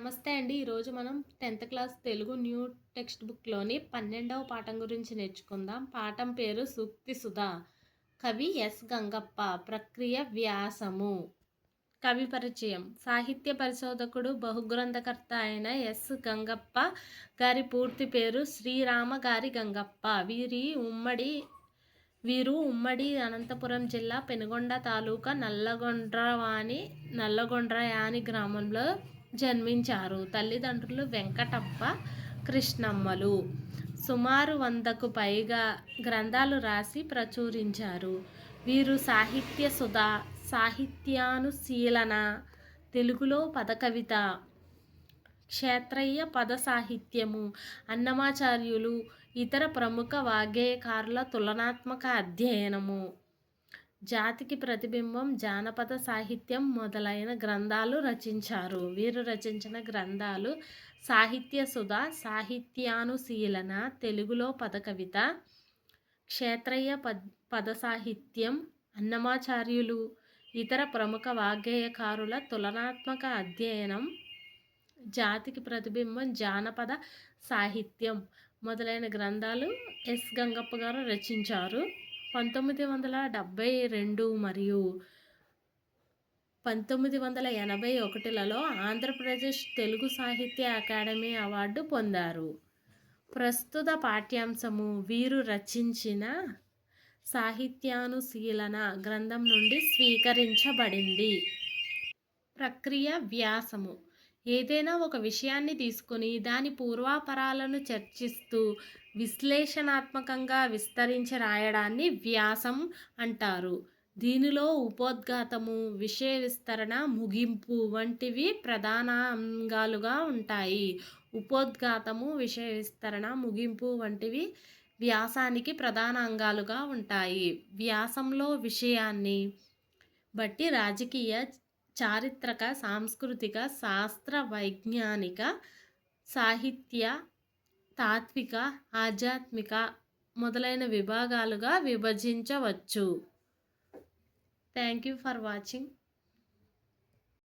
నమస్తే అండి. ఈరోజు మనం 10th class Telugu new text బుక్‌లోని 12వ పాఠం గురించి నేర్చుకుందాం. పాఠం పేరు సూక్తి సుధ. కవి ఎస్ గంగప్ప. ప్రక్రియ వ్యాసము. కవి పరిచయం. సాహిత్య పరిశోధకుడు, బహుగ్రంథకర్త అయిన ఎస్ గంగప్ప గారి పూర్తి పేరు శ్రీరామ గారి గంగప్ప. వీరు ఉమ్మడి అనంతపురం జిల్లా పెనుగొండ తాలూకా నల్లగొండ్రయాని గ్రామంలో జన్మించారు. తల్లిదండ్రులు వెంకటప్ప, కృష్ణమ్మలు. సుమారు 100కు పైగా గ్రంథాలు రాసి ప్రచురించారు. వీరు సాహిత్య సుధ, సాహిత్యానుశీలన, తెలుగులో పదకవిత, క్షేత్రయ్య పద సాహిత్యము, అన్నమాచార్యులు, ఇతర ప్రముఖ వాగ్గేయకారుల తులనాత్మక అధ్యయనము, జాతికి ప్రతిబింబం, జానపద సాహిత్యం మొదలైన గ్రంథాలు రచించారు. వీరు రచించిన గ్రంథాలు సాహిత్య సుధ, సాహిత్యానుశీలన, తెలుగులో పదకవిత, క్షేత్రయ్య పద సాహిత్యం, అన్నమాచార్యులు, ఇతర ప్రముఖ వాగ్గేయకారుల తులనాత్మక అధ్యయనం, జాతికి ప్రతిబింబం, జానపద సాహిత్యం మొదలైన గ్రంథాలు ఎస్ గంగప్ప గారు రచించారు. 1972 మరియు 1981లలో ఆంధ్రప్రదేశ్ తెలుగు సాహిత్య అకాడమీ అవార్డు పొందారు. ప్రస్తుత పాఠ్యాంశము వీరు రచించిన సాహిత్యానుశీలన గ్రంథం నుండి స్వీకరించబడింది. ప్రక్రియ వ్యాసము. ఏదైనా ఒక విషయాన్ని తీసుకొని దాని పూర్వాపరాలను చర్చిస్తూ విశ్లేషణాత్మకంగా విస్తరించి రాయడాన్ని వ్యాసం అంటారు. దీనిలో ఉపోద్ఘాతము, విషయ విస్తరణ, ముగింపు వంటివి ప్రధాన అంగాలుగా ఉంటాయి. ఉపోద్ఘాతము, విషయ విస్తరణ, ముగింపు వంటివి వ్యాసానికి ప్రధాన అంగాలుగా ఉంటాయి. వ్యాసంలో విషయాన్ని బట్టి రాజకీయ, చారిత్రక, సాంస్కృతిక, శాస్త్ర, వైజ్ఞానిక, సాహిత్య, తాత్విక, ఆధ్యాత్మిక మొదలైన విభాగాలుగా విభజించవచ్చు. Thank you for watching.